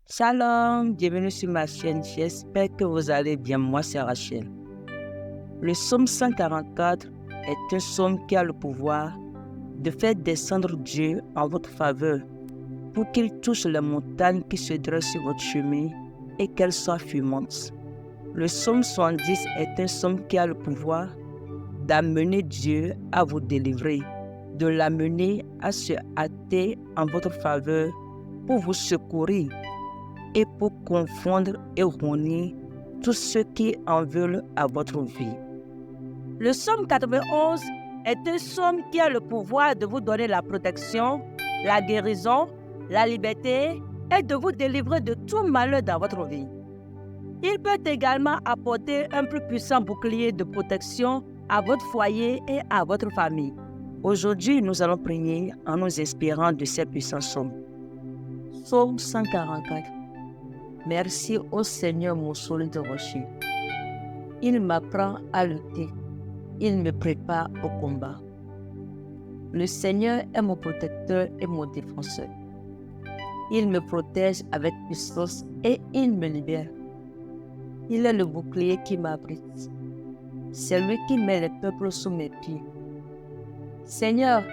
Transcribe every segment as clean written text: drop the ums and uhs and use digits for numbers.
Shalom, bienvenue sur ma chaîne, j'espère que vous allez bien, moi c'est Rachel. Le psaume 144 est un psaume qui a le pouvoir de faire descendre Dieu en votre faveur pour qu'il touche les montagnes qui se dressent sur votre chemin et qu'elles soient fumantes. Le psaume 70 est un psaume qui a le pouvoir d'amener Dieu à vous délivrer, de l'amener à se hâter en votre faveur pour vous secourir et pour confondre et rogner tous ceux qui en veulent à votre vie. Le psaume 91 est un psaume qui a le pouvoir de vous donner la protection, la guérison, la liberté et de vous délivrer de tout malheur dans votre vie. Il peut également apporter un plus puissant bouclier de protection à votre foyer et à votre famille. Aujourd'hui, nous allons prier en nous inspirant de ces puissants psaumes. Psaume 144. Merci au Seigneur mon solide rocher. Il m'apprend à lutter. Il me prépare au combat. Le Seigneur est mon protecteur et mon défenseur. Il me protège avec puissance et il me libère. Il est le bouclier qui m'abrite. C'est lui qui met les peuples sous mes pieds. Seigneur,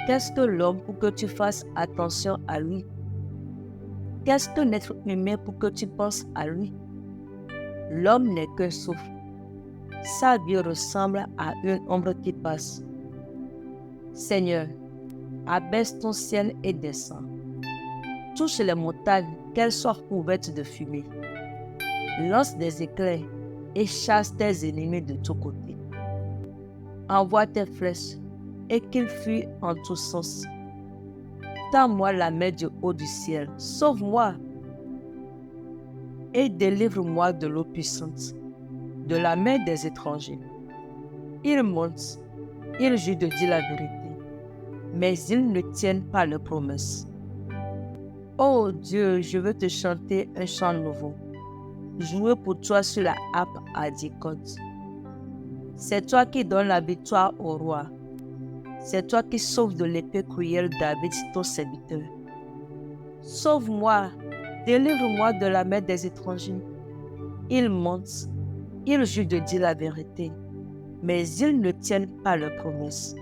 qu'est-ce que l'homme pour que tu fasses attention à lui? Qu'est-ce qu'un être humain pour que tu penses à lui? L'homme n'est qu'un souffle. Sa vie ressemble à une ombre qui passe. Seigneur, abaisse ton ciel et descends. Touche les montagnes, qu'elles soient couvertes de fumée. Lance des éclairs et chasse tes ennemis de tous côtés. Envoie tes flèches et qu'ils fuient en tous sens. Tends-moi la main du haut du ciel, sauve-moi et délivre-moi de l'eau puissante, de la main des étrangers. Ils montent, ils jurent de dire la vérité, mais ils ne tiennent pas leurs promesses. Oh Dieu, je veux te chanter un chant nouveau, jouer pour toi sur la harpe à 10 cordes. C'est toi qui donnes la victoire au roi. C'est toi qui sauves de l'épée cruelle David, ton serviteur. Sauve-moi, délivre-moi de la main des étrangers. Ils mentent, ils jurent de dire la vérité, mais ils ne tiennent pas leurs promesses.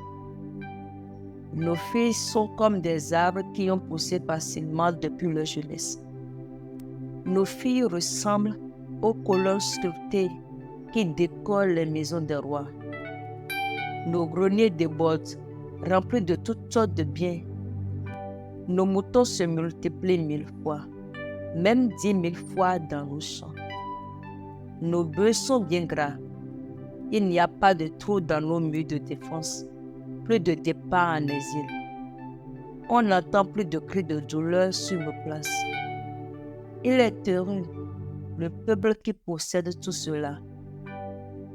Nos filles sont comme des arbres qui ont poussé facilement depuis leur jeunesse. Nos filles ressemblent aux colonnes sculptées qui décorent les maisons des rois. Nos greniers débordent, remplis de toutes sortes de biens. Nos moutons se multiplient 1000 fois, même 10 000 fois dans nos champs. Nos bœufs sont bien gras. Il n'y a pas de trou dans nos murs de défense, plus de départ en exil. On n'entend plus de cris de douleur sur nos places. Il est heureux, le peuple qui possède tout cela.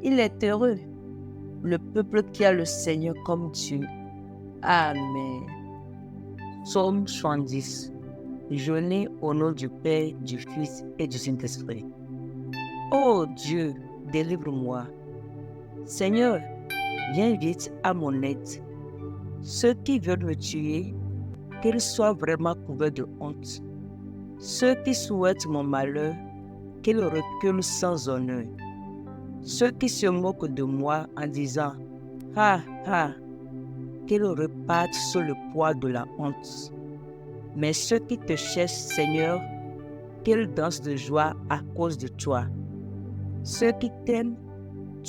Il est heureux, le peuple qui a le Seigneur comme Dieu. Amen. Psaume 70. Jeûnez au nom du Père, du Fils et du Saint-Esprit. Ô Dieu, délivre-moi. Seigneur, viens vite à mon aide. Ceux qui veulent me tuer, qu'ils soient vraiment couverts de honte. Ceux qui souhaitent mon malheur, qu'ils reculent sans honneur. Ceux qui se moquent de moi en disant « Ha, ha !» qu'ils repartent sous le poids de la honte. Mais ceux qui te cherchent, Seigneur, qu'ils dansent de joie à cause de toi. Ceux qui t'aiment,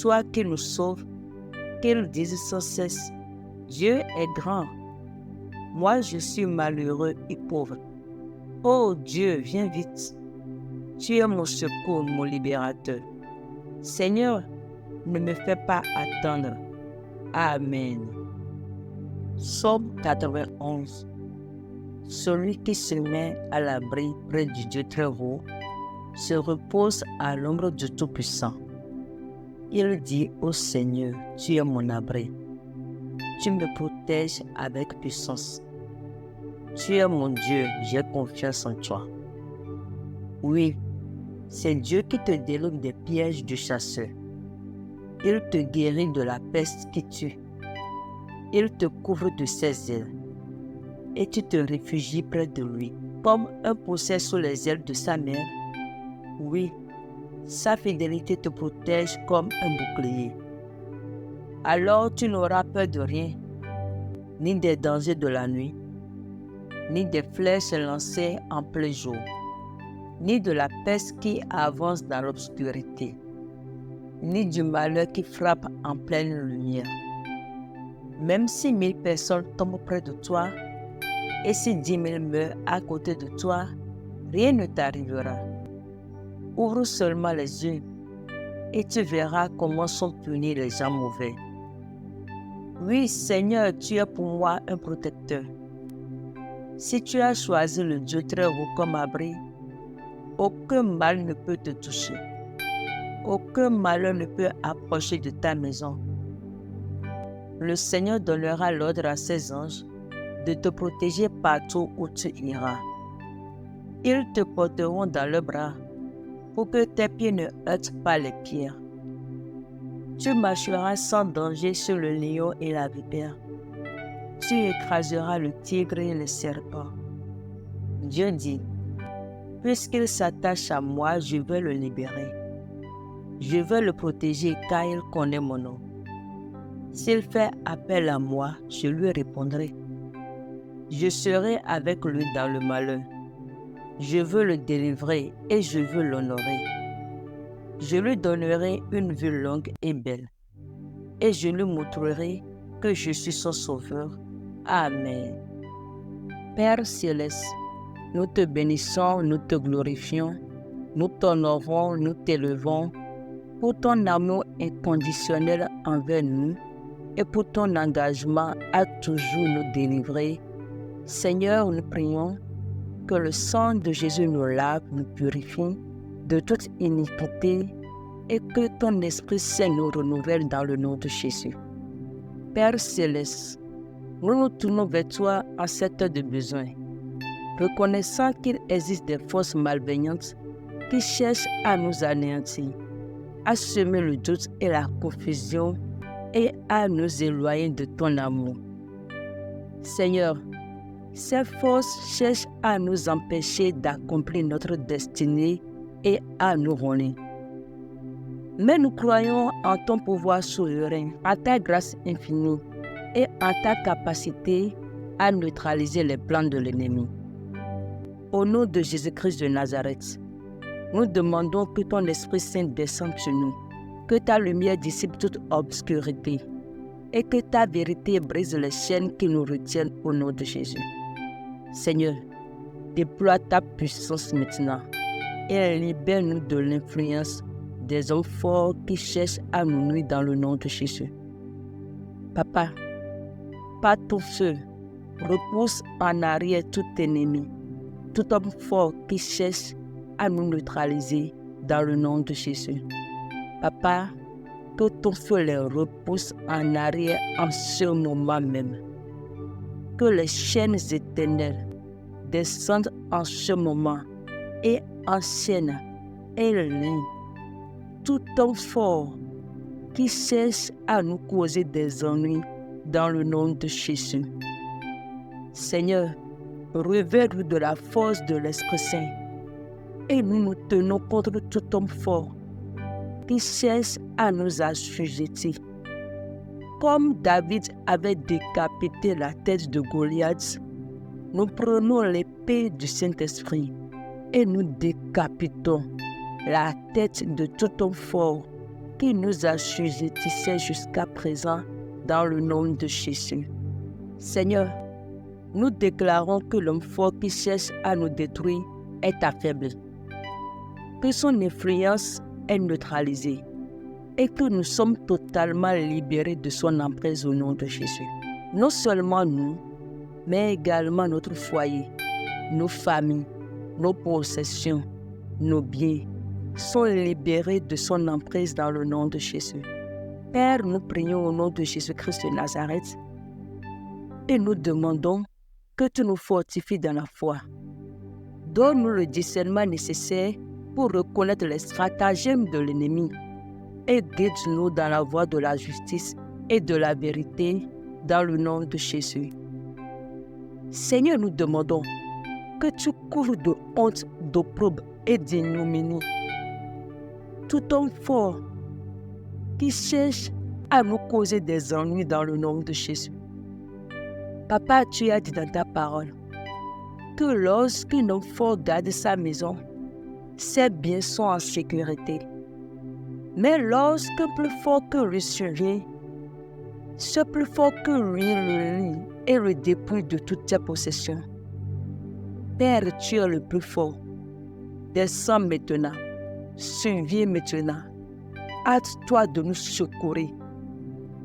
toi qui nous sauves, qu'ils disent sans cesse, Dieu est grand. Moi, je suis malheureux et pauvre. Oh Dieu, viens vite. Tu es mon secours, mon libérateur. Seigneur, ne me fais pas attendre. Amen. Psaume 91. Celui qui se met à l'abri près du Dieu très haut se repose à l'ombre du Tout-Puissant. Il dit au Seigneur, tu es mon abri. Tu me protèges avec puissance. Tu es mon Dieu, j'ai confiance en toi. Oui, c'est Dieu qui te délivre des pièges du chasseur. Il te guérit de la peste qui tue. Il te couvre de ses ailes et tu te réfugies près de lui. comme un poucet sous les ailes de sa mère. Oui, sa fidélité te protège comme un bouclier. Alors tu n'auras peur de rien, ni des dangers de la nuit, ni des flèches lancées en plein jour, ni de la peste qui avance dans l'obscurité, ni du malheur qui frappe en pleine lumière. Même si 1000 personnes tombent près de toi, et si 10 000 meurent à côté de toi, rien ne t'arrivera. Ouvre seulement les yeux et tu verras comment sont punis les gens mauvais. Oui, Seigneur, tu es pour moi un protecteur. Si tu as choisi le Dieu très haut comme abri, aucun mal ne peut te toucher. Aucun malheur ne peut approcher de ta maison. Le Seigneur donnera l'ordre à ses anges de te protéger partout où tu iras. Ils te porteront dans leurs bras pour que tes pieds ne heurtent pas les pierres. Tu marcheras sans danger sur le lion et la vipère. Tu écraseras le tigre et le serpent. Dieu dit, puisqu'il s'attache à moi, je veux le libérer. Je veux le protéger car il connaît mon nom. S'il fait appel à moi, je lui répondrai. Je serai avec lui dans le malheur. Je veux le délivrer et je veux l'honorer. Je lui donnerai une vie longue et belle. Et je lui montrerai que je suis son sauveur. Amen. Père céleste, nous te bénissons, nous te glorifions, nous t'honorons, nous t'élevons pour ton amour inconditionnel envers nous et pour ton engagement à toujours nous délivrer. Seigneur, nous prions que le sang de Jésus nous lave, nous purifie de toute iniquité et que ton Esprit Saint nous renouvelle dans le nom de Jésus. Père céleste, nous nous tournons vers toi en cette heure de besoin, reconnaissant qu'il existe des forces malveillantes qui cherchent à nous anéantir, à semer le doute et la confusion et à nous éloigner de ton amour. Seigneur, ces forces cherchent à nous empêcher d'accomplir notre destinée et à nous voler. Mais nous croyons en ton pouvoir souverain, en ta grâce infinie et en ta capacité à neutraliser les plans de l'ennemi. Au nom de Jésus-Christ de Nazareth, nous demandons que ton Esprit Saint descende sur nous, que ta lumière dissipe toute obscurité et que ta vérité brise les chaînes qui nous retiennent au nom de Jésus. Seigneur, déploie ta puissance maintenant et libère-nous de l'influence des hommes forts qui cherchent à nous nuire dans le nom de Jésus. Papa, par ton feu, repousse en arrière tout ennemi, tout homme fort qui cherche à nous neutraliser dans le nom de Jésus. Papa, que ton feu les repousse en arrière en ce moment même. Que les chaînes éternelles descendent en ce moment et enchaînent et lignent tout homme fort qui cherche à nous causer des ennuis dans le nom de Jésus. Seigneur, revêt-nous de la force de l'Esprit Saint et nous nous tenons contre tout homme fort qui cherche à nous assujettir. Comme David avait décapité la tête de Goliath, nous prenons l'épée du Saint-Esprit et nous décapitons la tête de tout homme fort qui nous assujettissait jusqu'à présent dans le nom de Jésus. Seigneur, nous déclarons que l'homme fort qui cherche à nous détruire est affaibli, que son influence est neutralisée et que nous sommes totalement libérés de son emprise au nom de Jésus. Non seulement nous, mais également notre foyer, nos familles, nos possessions, nos biens sont libérés de son emprise dans le nom de Jésus. Père, nous prions au nom de Jésus-Christ de Nazareth et nous demandons que tu nous fortifies dans la foi. Donne-nous le discernement nécessaire pour reconnaître les stratagèmes de l'ennemi et guide-nous dans la voie de la justice et de la vérité dans le nom de Jésus. Seigneur, nous demandons que tu couvres de honte, d'opprobre et d'ignominie tout homme fort qui cherche à nous causer des ennuis dans le nom de Jésus. Papa, tu as dit dans ta parole que lorsqu'un homme fort garde sa maison, ses biens sont en sécurité. Mais lorsque plus fort que lui survient, ce plus fort que lui le lie et le dépouille de toutes tes possessions. Père, tu es le plus fort. Descends maintenant, surviens maintenant. Hâte-toi de nous secourir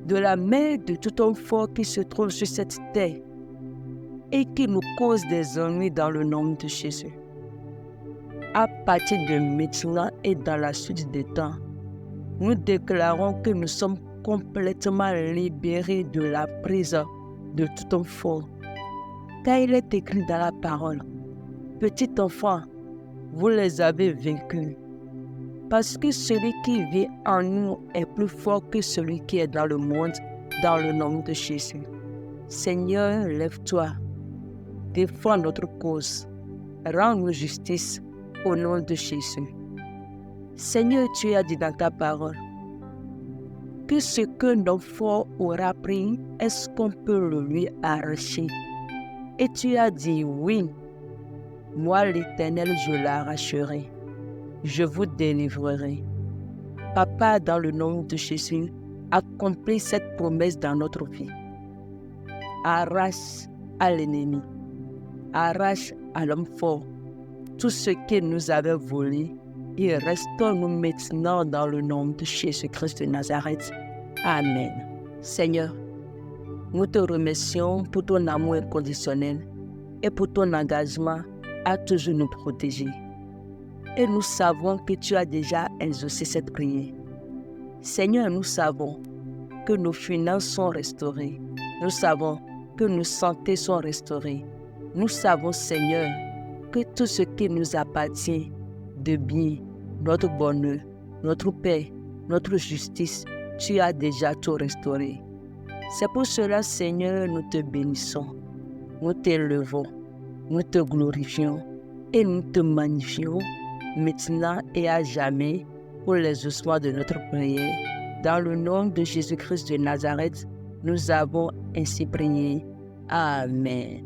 de la main de tout homme fort qui se trouve sur cette terre et qui nous cause des ennuis dans le nom de Jésus. À partir de maintenant et dans la suite des temps, nous déclarons que nous sommes complètement libérés de la prise de tout homme fort. Car il est écrit dans la parole, petit enfant, vous les avez vaincus. Parce que celui qui vit en nous est plus fort que celui qui est dans le monde, dans le nom de Jésus. Seigneur, lève-toi, défends notre cause, rends-nous justice au nom de Jésus. Seigneur, tu as dit dans ta parole que ce que notre fort aura pris, est-ce qu'on peut le lui arracher? Et tu as dit, oui, moi l'Éternel, je l'arracherai. Je vous délivrerai. Papa, dans le nom de Jésus, accomplis cette promesse dans notre vie. Arrache à l'ennemi, arrache à l'homme fort tout ce qu'il nous avait volé et restons-nous maintenant dans le nom de Jésus-Christ de Nazareth. Amen. Seigneur, nous te remercions pour ton amour inconditionnel et pour ton engagement à toujours nous protéger. Et nous savons que tu as déjà exaucé cette prière. Seigneur, nous savons que nos finances sont restaurées. Nous savons que nos santé sont restaurées. Nous savons, Seigneur, que tout ce qui nous appartient de bien, notre bonheur, notre paix, notre justice, tu as déjà tout restauré. C'est pour cela, Seigneur, nous te bénissons, nous t'élevons, nous te glorifions et nous te magnifions maintenant et à jamais pour l'exaucement de notre prière. Dans le nom de Jésus-Christ de Nazareth, nous avons ainsi prié. Amen.